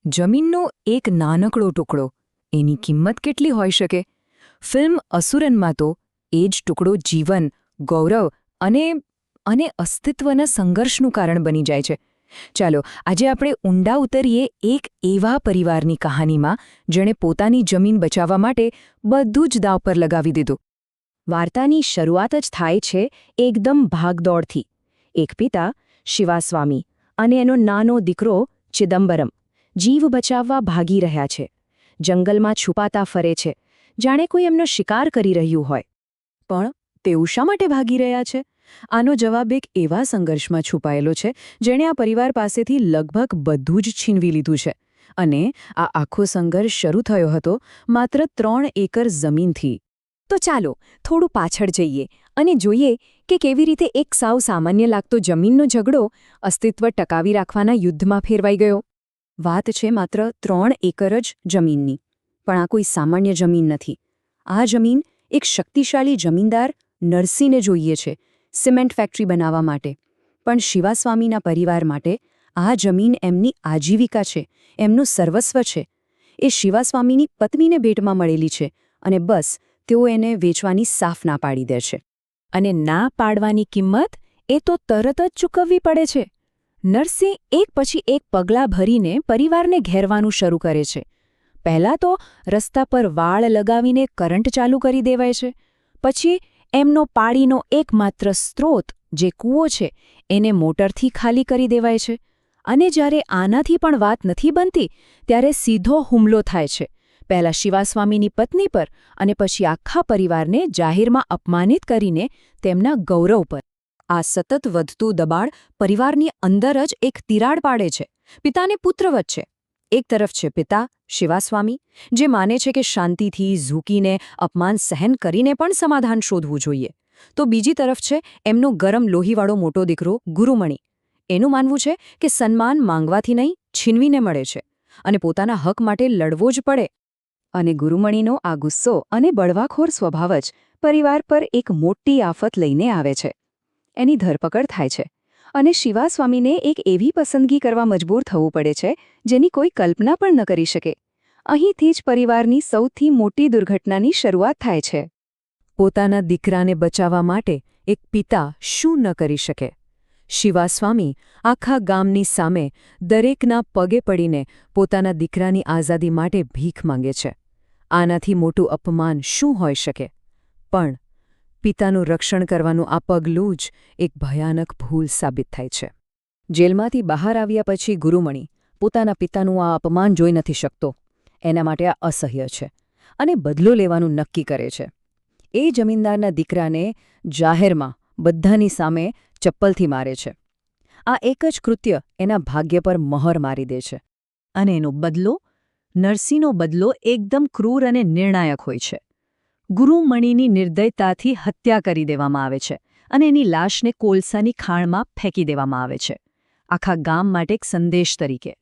જમીનનો એક નાનકડો ટુકડો, એની કિંમત કેટલી હોઈ શકે? ફિલ્મ અસુરનમાં તો એ જ ટુકડો જીવન, ગૌરવ અને અસ્તિત્વના સંઘર્ષનું કારણ બની જાય છે. ચાલો આજે આપણે ઊંડા ઉતરીએ એક એવા પરિવારની કહાનીમાં જેણે પોતાની જમીન બચાવવા માટે બધું જ દાવ પર લગાવી દીધું. વાર્તાની શરૂઆત જ થાય છે એકદમ ભાગદોડથી. એક પિતા શિવાસ્વામી અને એનો નાનો દીકરો ચિદમ્બરમ જીવ બચાવવા ભાગી રહ્યા છે. જંગલમાં છુપાતા ફરે છે, જાણે કોઈ એમનો શિકાર કરી રહ્યું હોય. પણ તેઓ શા માટે ભાગી રહ્યા છે? આનો જવાબ એક એવા સંઘર્ષમાં છુપાયેલો છે જેણે આ પરિવાર પાસેથી લગભગ બધું જ છીનવી લીધું છે. અને આ આખો સંઘર્ષ શરૂ થયો હતો માત્ર 3 એકર જમીનથી. તો ચાલો થોડું પાછળ જઈએ અને જોઈએ કે કેવી રીતે એક સાવ સામાન્ય લાગતો જમીનનો ઝઘડો અસ્તિત્વ ટકાવી રાખવાના યુદ્ધમાં ફેરવાઈ ગયો. વાત છે માત્ર 3 એકર જ જમીનની. પણ આ કોઈ સામાન્ય જમીન નથી. આ જમીન એક શક્તિશાળી જમીનદાર નરસિંહને જોઈએ છે સિમેન્ટ ફેક્ટરી બનાવવા માટે. પણ શિવાસ્વામીના પરિવાર માટે આ જમીન એમની આજીવિકા છે, એમનું સર્વસ્વ છે. એ શિવાસ્વામીની પત્નીને ભેટમાં મળેલી છે અને બસ તેઓ એને વેચવાની સાફ ના પાડી દે છે. અને ના પાડવાની કિંમત એ તો તરત જ ચૂકવવી પડે છે. નરસિંહ એક પછી એક પગલાં ભરીને પરિવારને ઘેરવાનું શરૂ કરે છે. પહેલાં તો રસ્તા પર વાળ લગાવીને કરંટ ચાલુ કરી દેવાય છે. પછી એમનો પાણીનો એકમાત્ર સ્ત્રોત જે કૂવો છે એને મોટરથી ખાલી કરી દેવાય છે. અને જ્યારે આનાથી પણ વાત નથી બનતી ત્યારે સીધો હુમલો થાય છે. પહેલાં શિવાસ્વામીની પત્ની પર અને પછી આખા પરિવારને જાહેરમાં અપમાનિત કરીને તેમના ગૌરવ પર. આ સતત વધતું દબાણ પરિવારની અંદર જ એક તિરાડ પાડે છે. પિતાને પુત્ર વચ્ચે. એક તરફ છે પિતા શિવાસ્વામી, જે માને છે કે શાંતિથી ઝૂકીને અપમાન સહન કરીને પણ સમાધાન શોધવું જોઈએ. તો બીજી તરફ છે એમનો ગરમ લોહીવાળો મોટો દીકરો ગુરુમણી. એનું માનવું છે કે સન્માન માંગવાથી નહીં, છીનવીને મળે છે અને પોતાના હક માટે લડવો જ પડે. અને ગુરુમણીનો આ ગુસ્સો અને બળવાખોર સ્વભાવ જ પરિવાર પર એક મોટી આફત લઈને આવે છે. એની ધરપકડ થાય છે અને શિવાસ્વામીને એક એવી પસંદગી કરવા મજબૂર થવું પડે છે જેની કોઈ કલ્પના પણ ન કરી શકે. અહીંથી જ પરિવારની સૌથી મોટી દુર્ઘટનાની શરૂઆત થાય છે. પોતાના દીકરાને બચાવવા માટે એક પિતા શું ન કરી શકે? શિવાસ્વામી આખા ગામની સામે દરેકના પગે પડીને પોતાના દીકરાની આઝાદી માટે ભીખ માંગે છે. આનાથી મોટું અપમાન શું હોઈ શકે? પણ પિતાનું રક્ષણ કરવાનું આ પગલું જ એક ભયાનક ભૂલ સાબિત થાય છે. જેલમાંથી બહાર આવ્યા પછી ગુરુમણી પોતાના પિતાનું આ અપમાન જોઈ નથી શકતો. એના માટે આ અસહ્ય છે અને બદલો લેવાનું નક્કી કરે છે. એ જમીનદારના દીકરાને જાહેરમાં બધાની સામે ચપ્પલથી મારે છે. આ એક જ કૃત્ય એના ભાગ્ય પર મહોર મારી દે છે. અને એનો બદલો, નરસિંહનો બદલો એકદમ ક્રૂર અને નિર્ણાયક હોય છે. ગુરુમણીની નિર્દયતાથી હત્યા કરી દેવામાં આવે છે અને એની લાશને કોલસાની ખાણમાં ફેંકી દેવામાં આવે છે. આખા ગામ માટે એક સંદેશ તરીકે.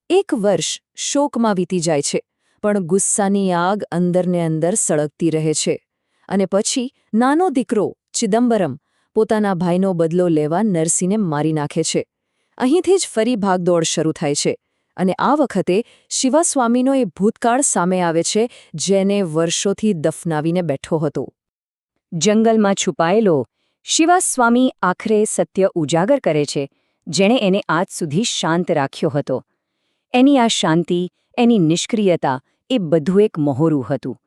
1 વર્ષ શોકમાં વીતી જાય છે, પણ ગુસ્સાની આગ અંદરને અંદર સળગતી રહે છે. અને પછી નાનો દીકરો ચિદમ્બરમ પોતાના ભાઈનો બદલો લેવા નરસિંહને મારી નાખે છે. અહીંથી જ ફરી ભાગદોડ શરૂ થાય છે. અને આ વખતે શિવાસ્વામીનો એ ભૂતકાળ સામે આવે છે જેને વર્ષોથી દફનાવીને બેઠો હતો. જંગલમાં છુપાયેલો શિવાસ્વામી આખરે સત્ય ઉજાગર કરે છે, જેણે એને આજ સુધી શાંત રાખ્યો હતો. એની આ શાંતિ, એની નિષ્ક્રિયતા એ બધું એક મહોરું હતું.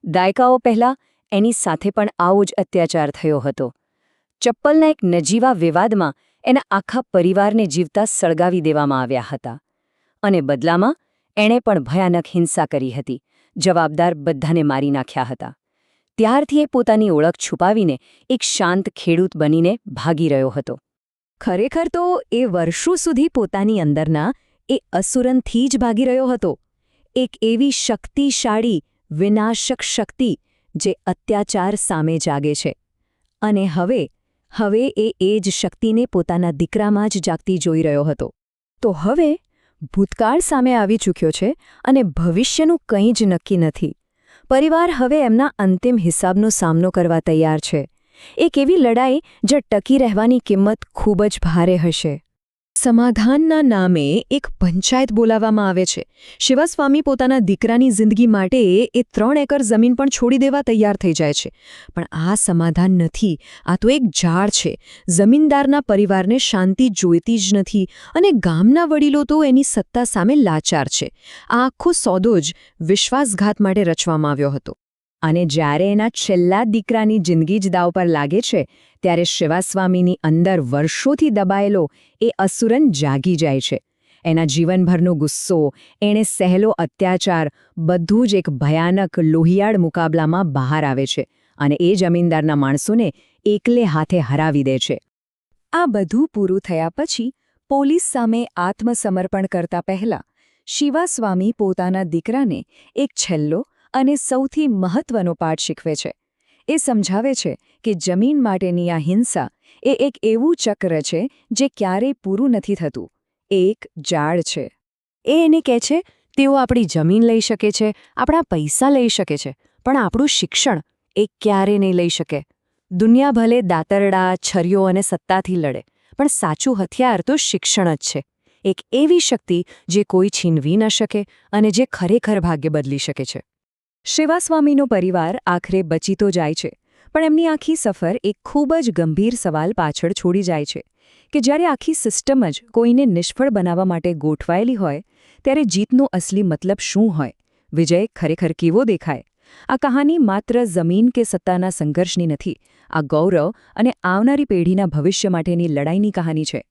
દાયકાઓ પહેલાં એની સાથે પણ આવો જ અત્યાચાર થયો હતો. ચપ્પલના એક નજીવા વિવાદમાં એના આખા પરિવારને જીવતા સળગાવી દેવામાં આવ્યા હતા. અને બદલામાં એણે પણ ભયાનક હિંસા કરી હતી. જવાબદાર બધાને મારી નાખ્યા હતા. ત્યારથી એ પોતાની ઓળખ છુપાવીને એક શાંત ખેડૂત બનીને ભાગી રહ્યો હતો. ખરેખર તો એ વર્ષો સુધી પોતાની અંદરના એ અસુરનથી જ ભાગી રહ્યો હતો. એક એવી શક્તિશાળી, વિનાશક શક્તિ જે અત્યાચાર સામે જાગે છે. અને હવે એ જ શક્તિને પોતાના દીકરામાં જ જાગતી જોઈ રહ્યો હતો. તો હવે ભૂતકાળ સામે આવી ચૂક્યો છે અને ભવિષ્યનું કંઈ જ નક્કી નથી. પરિવાર હવે એમના અંતિમ હિસાબનો સામનો કરવા તૈયાર છે. એક એવી લડાઈ જે ટકી રહેવાની કિંમત ખૂબ જ ભારે હશે. સમાધાનના નામે એક પંચાયત બોલાવવામાં આવે છે. શિવાસ્વામી પોતાના દીકરાની જિંદગી માટે એ 3 એકર જમીન પણ છોડી દેવા તૈયાર થઈ જાય છે. પણ આ સમાધાન નથી, આ તો એક ઝાડ છે. જમીનદારના પરિવારને શાંતિ જોઈતી જ નથી અને ગામના વડીલો તો એની સત્તા સામે લાચાર છે. આ આખો સોદો જ વિશ્વાસઘાત માટે રચવામાં આવ્યો હતો. અને જ્યારે એના છેલ્લા દીકરાની જિંદગી જ દાવ પર લાગે છે ત્યારે શિવાસ્વામીની અંદર વર્ષોથી દબાયેલો એ અસુરન જાગી જાય છે. એના જીવનભરનો ગુસ્સો, એણે સહેલો અત્યાચાર, બધું જ એક ભયાનક લોહિયાળ મુકાબલામાં બહાર આવે છે અને એ જમીનદારના માણસોને એકલે હાથે હરાવી દે છે. આ બધું પૂરું થયા પછી પોલીસ સામે આત્મસમર્પણ કરતા પહેલા શિવાસ્વામી પોતાના દીકરાને એક છેલ્લો અને સૌથી મહત્વનો પાઠ શીખવે છે. એ સમજાવે છે કે જમીન માટેની આ હિંસા એ એક એવું ચક્ર છે જે ક્યારેય પૂરું નથી થતું. એ એક ઝાડ છે. એને કહે છે, તેઓ આપણી જમીન લઈ શકે છે, આપણા પૈસા લઈ શકે છે, પણ આપણું શિક્ષણ એ ક્યારેય નહીં લઈ શકે. દુનિયા ભલે દાતરડા, છરીઓ અને સત્તાથી લડે, પણ સાચું હથિયાર તો શિક્ષણ જ છે. એક એવી શક્તિ જે કોઈ છીનવી ન શકે અને જે ખરેખર ભાગ્ય બદલી શકે છે. શિવાસ્વામીનો પરિવાર આખરે બચી તો જાય છે, પણ એમની આખી સફર એક ખૂબ જ ગંભીર સવાલ પાછળ છોડી જાય છે કે જ્યારે આખી સિસ્ટમ જ કોઈને નિષ્ફળ બનાવવા માટે ગોઠવાયેલી હોય ત્યારે જીતનો અસલી મતલબ શું હોય? વિજય ખરેખર કેવો દેખાય? આ કહાની માત્ર જમીન કે સત્તાના સંઘર્ષની નથી. આ ગૌરવ અને આવનારી પેઢીના ભવિષ્ય માટેની લડાઈની કહાની છે.